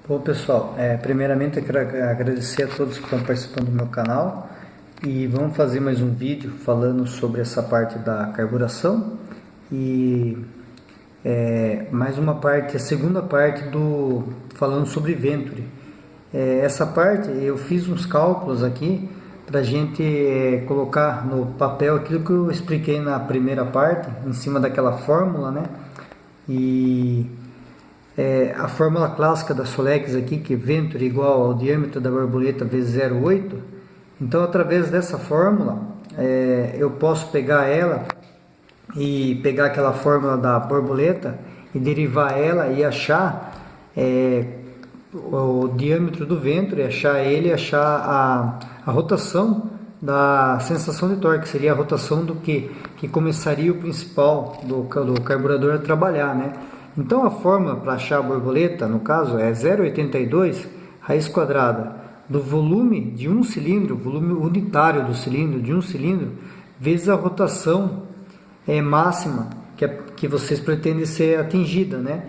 Bom, pessoal, primeiramente eu quero agradecer a todos que estão participando do meu canal e vamos fazer mais um vídeo falando sobre essa parte da carburação e mais uma parte, a segunda parte falando sobre Venturi. Essa parte eu fiz uns cálculos aqui para a gente colocar no papel aquilo que eu expliquei na primeira parte, em cima daquela fórmula, né? E a fórmula clássica da Solex aqui, que é Venturi igual ao diâmetro da borboleta vezes 0,8. Então, através dessa fórmula, eu posso pegar ela e pegar aquela fórmula da borboleta e derivar ela e achar o diâmetro do Venturi, achar a rotação da sensação de torque, seria a rotação do que começaria o principal do carburador a trabalhar, né? Então a fórmula para achar a borboleta, no caso, é 0,82 raiz quadrada do volume de um cilindro, volume unitário do cilindro, de um cilindro, vezes a rotação máxima que vocês pretendem ser atingida, né?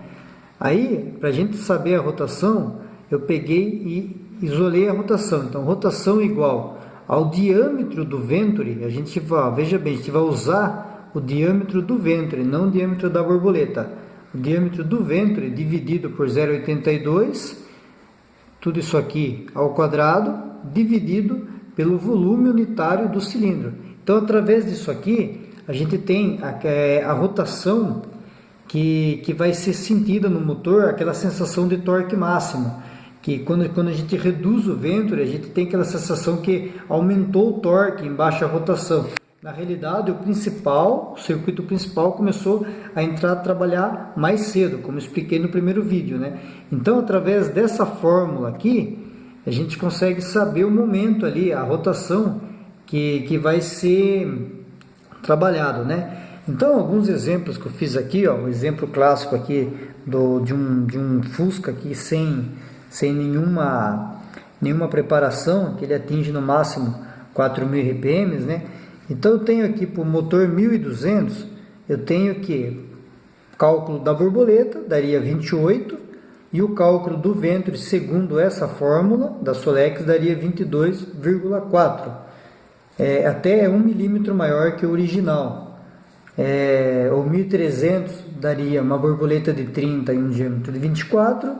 Aí, para a gente saber a rotação, eu peguei e isolei a rotação. Então, rotação igual ao diâmetro do Venturi, a gente vai, veja bem, a gente vai usar o diâmetro do Venturi, não o diâmetro da borboleta. O diâmetro do Venturi dividido por 0,82, tudo isso aqui ao quadrado, dividido pelo volume unitário do cilindro. Então, através disso aqui, a gente tem a rotação que vai ser sentida no motor, aquela sensação de torque máximo, que quando a gente reduz o Venturi, a gente tem aquela sensação que aumentou o torque em baixa rotação. Na realidade, o circuito principal começou a trabalhar mais cedo, como expliquei no primeiro vídeo, né? Então, através dessa fórmula aqui, a gente consegue saber o momento ali, a rotação que vai ser trabalhado, né? Então, alguns exemplos que eu fiz aqui, ó, um exemplo clássico aqui de um Fusca aqui sem nenhuma preparação, que ele atinge no máximo 4.000 RPM, né? Então eu tenho aqui para o motor 1200, eu tenho que cálculo da borboleta daria 28 e o cálculo do Venturi segundo essa fórmula da Solex daria 22,4. Até 1 milímetro maior que o original. O 1300 daria uma borboleta de 30 e um diâmetro de 24.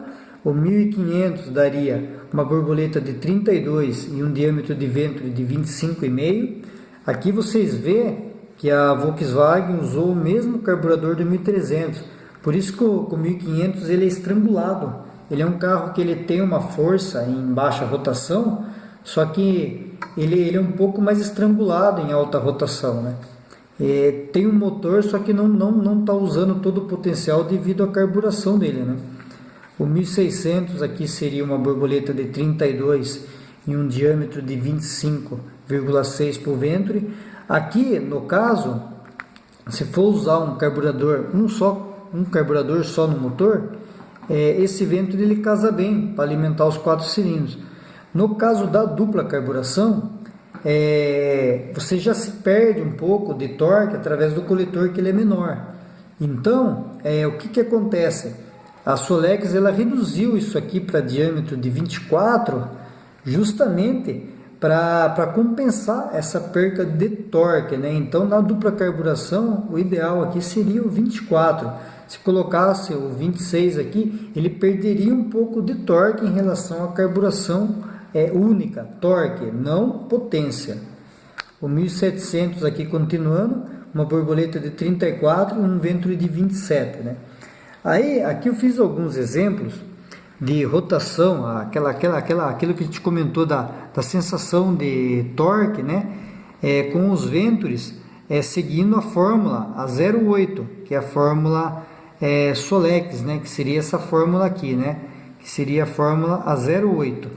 O 1500 daria uma borboleta de 32 e um diâmetro de Venturi de 25,5. Aqui vocês veem que a Volkswagen usou o mesmo carburador do 1300, por isso que o 1500 ele é estrangulado. Ele é um carro que ele tem uma força em baixa rotação, só que ele é um pouco mais estrangulado em alta rotação, né? Tem um motor, só que não está usando todo o potencial devido à carburação dele, né? O 1600 aqui seria uma borboleta de 32 e um diâmetro de 25,6 para o Venturi. Aqui, no caso, se for usar um carburador, um carburador só no motor, esse Venturi ele casa bem para alimentar os 4 cilindros. No caso da dupla carburação, você já se perde um pouco de torque através do coletor, que ele é menor. Então, o que acontece? A Solex ela reduziu isso aqui para diâmetro de 24, justamente para compensar essa perca de torque, né? Então, na dupla carburação, o ideal aqui seria o 24. Se colocasse o 26 aqui, ele perderia um pouco de torque em relação à carburação única, torque, não potência. O 1700 aqui continuando, uma borboleta de 34 e um Venturi de 27, né? Aí, aqui eu fiz alguns exemplos de rotação, aquilo que a gente comentou da sensação de torque, né? Com os Venturis, seguindo a fórmula a 0,8, que é a fórmula Solex, né? Que seria essa fórmula aqui, né? Que seria a fórmula a 0,8.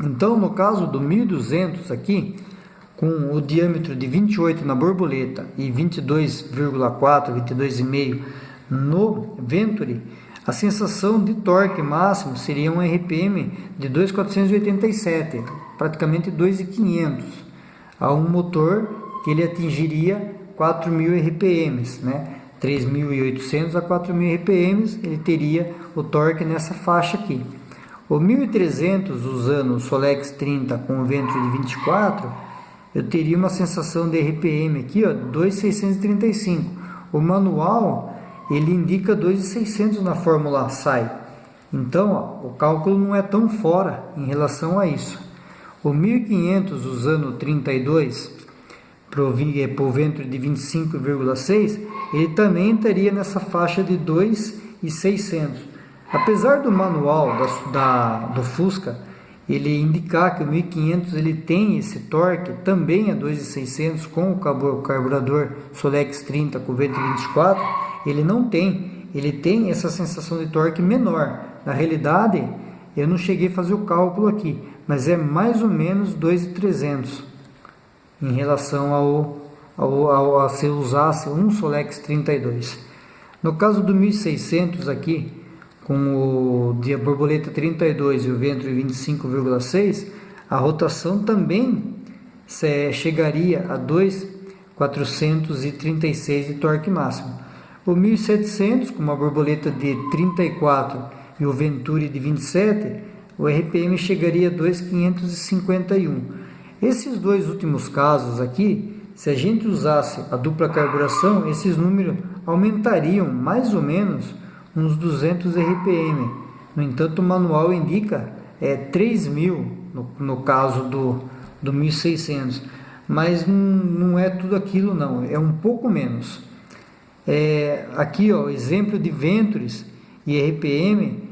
Então, no caso do 1200 aqui, com o diâmetro de 28 na borboleta e 22,4, 22,5 no Venturi, a sensação de torque máximo seria um RPM de 2.487, praticamente 2.500, a um motor que ele atingiria 4.000 RPM, né? 3.800 a 4.000 RPM, ele teria o torque nessa faixa aqui. O 1300 usando o Solex 30 com o Venturi de 24, eu teria uma sensação de RPM aqui, ó, 2.635. O manual, ele indica 2.600 na fórmula SAI. Então, ó, o cálculo não é tão fora em relação a isso. O 1500 usando o 32 para o Venturi de 25,6, ele também estaria nessa faixa de 2.600. Apesar do manual do Fusca ele indicar que o 1500 ele tem esse torque também a 2.600 com o carburador Solex 30 com Venturi 24, ele não tem, ele tem essa sensação de torque menor. Na realidade, eu não cheguei a fazer o cálculo aqui, mas é mais ou menos 2.300 em relação a se usasse um Solex 32. No caso do 1600 aqui, com o de borboleta 32 e o Venturi 25,6, a rotação também chegaria a 2.436 de torque máximo. O 1700 com uma borboleta de 34 e o Venturi de 27, o RPM chegaria a 2.551. Esses dois últimos casos aqui, se a gente usasse a dupla carburação, esses números aumentariam mais ou menos uns 200 RPM. No entanto, o manual indica 3.000 no caso do 1600, mas não é tudo aquilo não, é um pouco menos. Aqui, ó, exemplo de Venturis e RPM,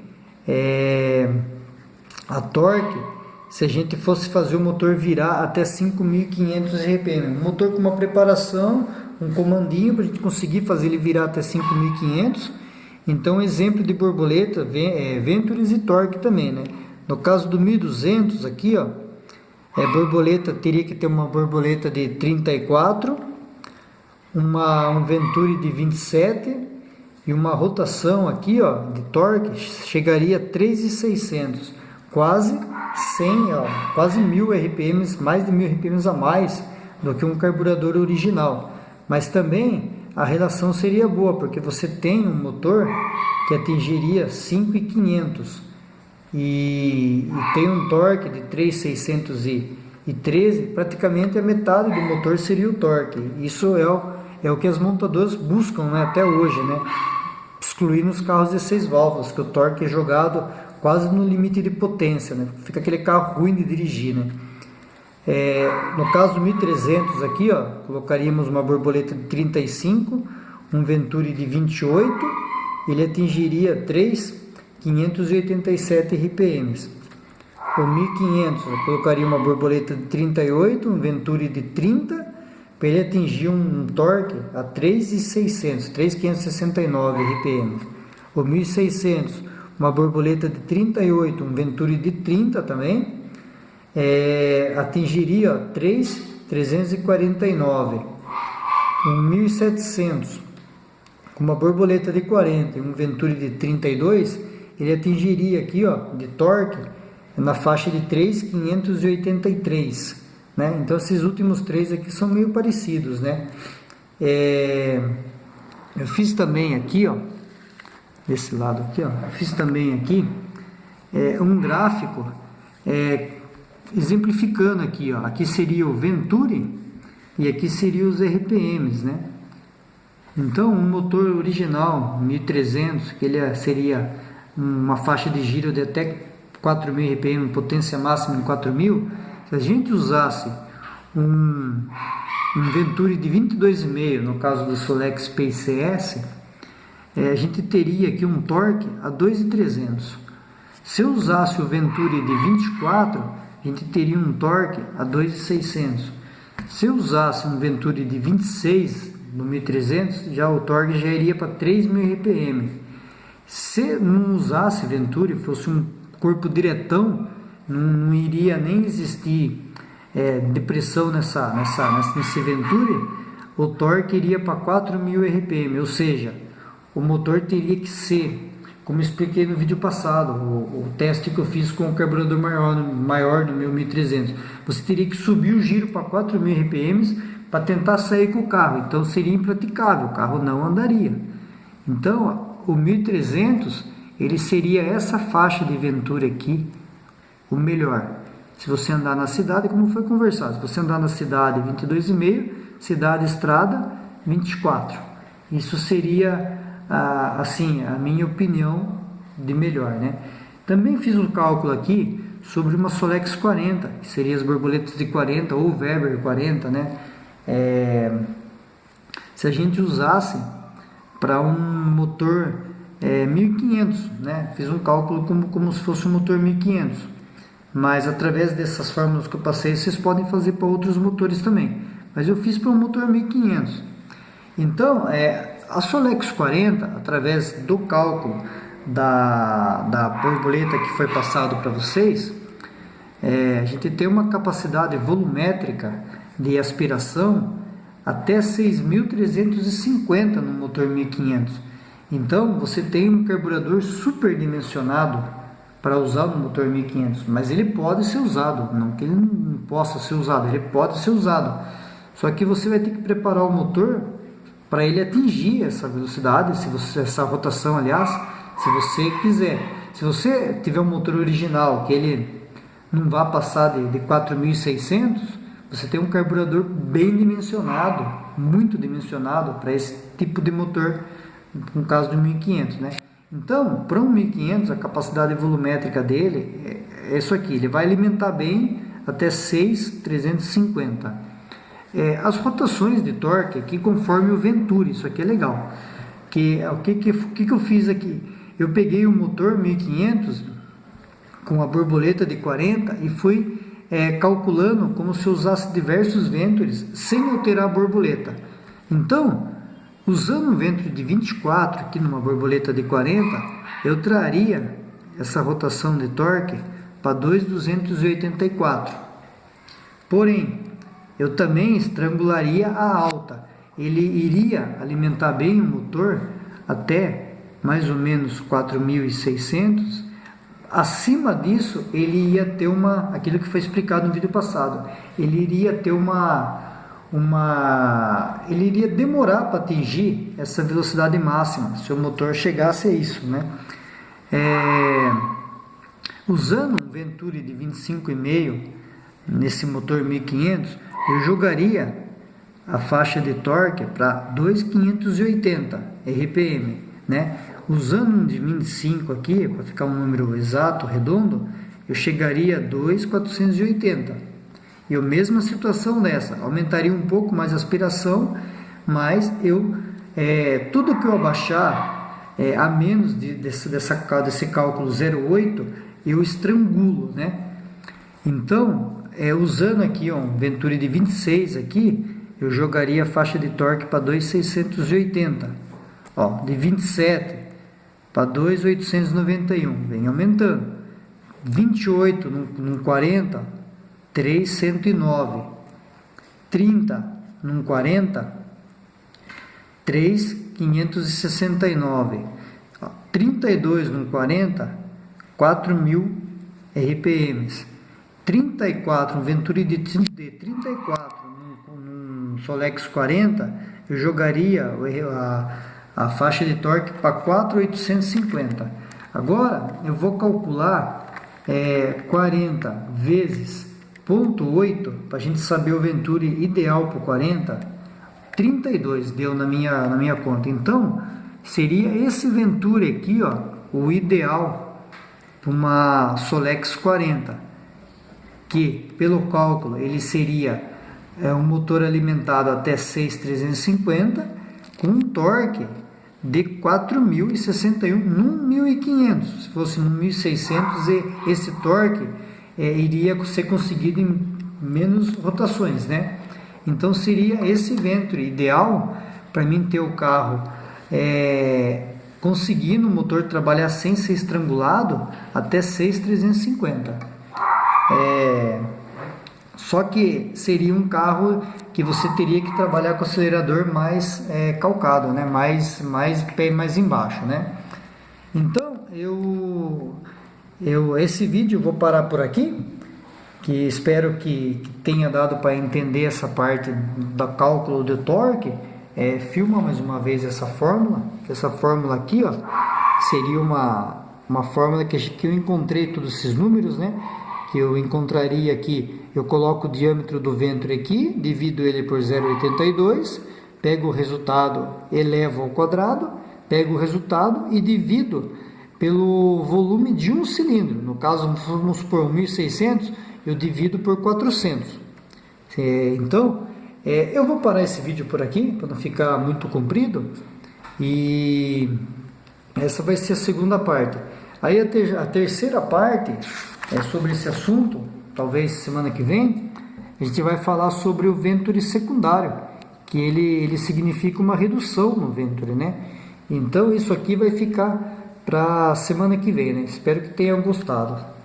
a torque, se a gente fosse fazer o motor virar até 5.500 RPM, um motor com uma preparação, um comandinho para a gente conseguir fazer ele virar até 5.500. Então, exemplo de borboleta, Venturis e torque também, né? No caso do 1200 aqui, ó, borboleta teria que ter uma borboleta de 34, um Venturi de 27 e uma rotação aqui, ó, de torque chegaria a 3.600, quase 100, ó, quase 1.000 RPM, mais de 1.000 RPM a mais do que um carburador original. Mas também a relação seria boa, porque você tem um motor que atingiria 5.500 e tem um torque de 3.613, praticamente a metade do motor seria o torque. Isso é o que as montadoras buscam, né, até hoje, né, excluindo os carros de 6 válvulas, que o torque é jogado quase no limite de potência, né, fica aquele carro ruim de dirigir, né. No caso do 1300 aqui, ó, colocaríamos uma borboleta de 35, um Venturi de 28, ele atingiria 3.587 RPM. O 1500 eu colocaria uma borboleta de 38, um Venturi de 30, para ele atingir um torque a 3.600, 3.569 RPM. O 1600, uma borboleta de 38, um Venturi de 30 também, atingiria 3.349. Um 1700 com uma borboleta de 40 e um Venturi de 32, ele atingiria aqui, ó, de torque na faixa de 3.583, né? Então esses últimos três aqui são meio parecidos, né? Eu fiz também aqui, ó, desse lado aqui, ó, eu fiz também aqui um gráfico exemplificando aqui, ó, aqui seria o Venturi e aqui seria os RPMs, né? Então, um motor original 1300, que ele seria uma faixa de giro de até 4.000 RPM, potência máxima em 4.000, se a gente usasse um Venturi de 22,5, no caso do Solex PCS, a gente teria aqui um torque a 2.300. Se eu usasse o Venturi de 24, a gente teria um torque a 2.600. Se eu usasse um Venturi de 26 no 1300, já o torque já iria para 3.000 RPM. Se não usasse Venturi, fosse um corpo diretão, não iria nem existir depressão nesse Venturi, o torque iria para 4.000 RPM, ou seja, o motor teria que ser, como eu expliquei no vídeo passado, o teste que eu fiz com o carburador maior no meu 1300, você teria que subir o giro para 4.000 RPM para tentar sair com o carro, então seria impraticável, o carro não andaria. Então o 1300 ele seria essa faixa de Venturi aqui, o melhor. Se você andar na cidade, como foi conversado, se você andar na cidade 22,5, cidade estrada 24. Isso seria assim, a minha opinião de melhor, né? Também fiz um cálculo aqui sobre uma Solex 40, que seria as borboletas de 40 ou Weber 40, né? Se a gente usasse para um motor 1500, né? Fiz um cálculo como se fosse um motor 1500, mas através dessas fórmulas que eu passei, vocês podem fazer para outros motores também, mas eu fiz para um motor 1500. Então, a Solex 40, através do cálculo da borboleta que foi passado para vocês, a gente tem uma capacidade volumétrica de aspiração até 6.350 no motor 1500. Então você tem um carburador superdimensionado para usar no motor 1500, mas ele pode ser usado, não que ele não possa ser usado, ele pode ser usado, só que você vai ter que preparar o motor para ele atingir essa velocidade, essa rotação, aliás, se você quiser. Se você tiver um motor original que ele não vá passar de 4.600, você tem um carburador bem dimensionado, muito dimensionado para esse tipo de motor, no caso do 1500, né? Então, para um 1500, a capacidade volumétrica dele é isso aqui, ele vai alimentar bem até 6.350. As rotações de torque aqui conforme o Venturi, isso aqui é legal. O que eu fiz aqui? Eu peguei o motor 1500 com a borboleta de 40 e fui calculando como se eu usasse diversos Venturis sem alterar a borboleta. Então, usando um Venturi de 24 aqui numa borboleta de 40, eu traria essa rotação de torque para 2.284. Porém, eu também estrangularia a alta. Ele iria alimentar bem o motor até mais ou menos 4.600. Acima disso, ele ia ter aquilo que foi explicado no vídeo passado. Ele iria ter ele iria demorar para atingir essa velocidade máxima, se o motor chegasse a isso, né? Usando um Venturi de 25,5 nesse motor 1500, eu jogaria a faixa de torque para 2.580 RPM, né? Usando um de 25 aqui, para ficar um número exato, redondo, eu chegaria a 2.480. E a mesma situação dessa, aumentaria um pouco mais a aspiração, mas tudo que eu abaixar a menos desse cálculo 0,8, eu estrangulo, né? Então, usando aqui um Venturi de 26 aqui, eu jogaria a faixa de torque para 2.680, de 27 para 2.891, vem aumentando. 28 num 40, 3.109. 30 num 40, 3.569. 32 num 40, 4.000 RPMs. 34, um Venturi de 34 num Solex 40, eu jogaria a faixa de torque para 4.850. Agora eu vou calcular 40 vezes 0,8 para a gente saber o Venturi ideal para o 40. 32 deu na minha conta. Então seria esse Venturi aqui, o ideal para uma Solex 40, que pelo cálculo ele seria um motor alimentado até 6.350 com um torque de 4.061 num 1500. Se fosse num 1600, esse torque iria ser conseguido em menos rotações, né? Então seria esse Venturi ideal para mim ter o carro conseguindo o motor trabalhar sem ser estrangulado até 6.350. Só que seria um carro que você teria que trabalhar com o acelerador mais calcado, né? Pé mais embaixo, né? Então esse vídeo eu vou parar por aqui, que espero que tenha dado para entender essa parte do cálculo do torque. Filma mais uma vez essa fórmula, que essa fórmula aqui seria uma uma fórmula que eu encontrei todos esses números, né? Que eu encontraria aqui, eu coloco o diâmetro do ventre aqui, divido ele por 0,82, pego o resultado, elevo ao quadrado, pego o resultado e divido pelo volume de um cilindro. No caso, vamos supor 1.600, eu divido por 400. Então, eu vou parar esse vídeo por aqui, para não ficar muito comprido, e essa vai ser a segunda parte. Aí a terceira parte é sobre esse assunto, talvez semana que vem, a gente vai falar sobre o venture secundário, que ele significa uma redução no venture, né? Então isso aqui vai ficar para semana que vem, né? Espero que tenham gostado.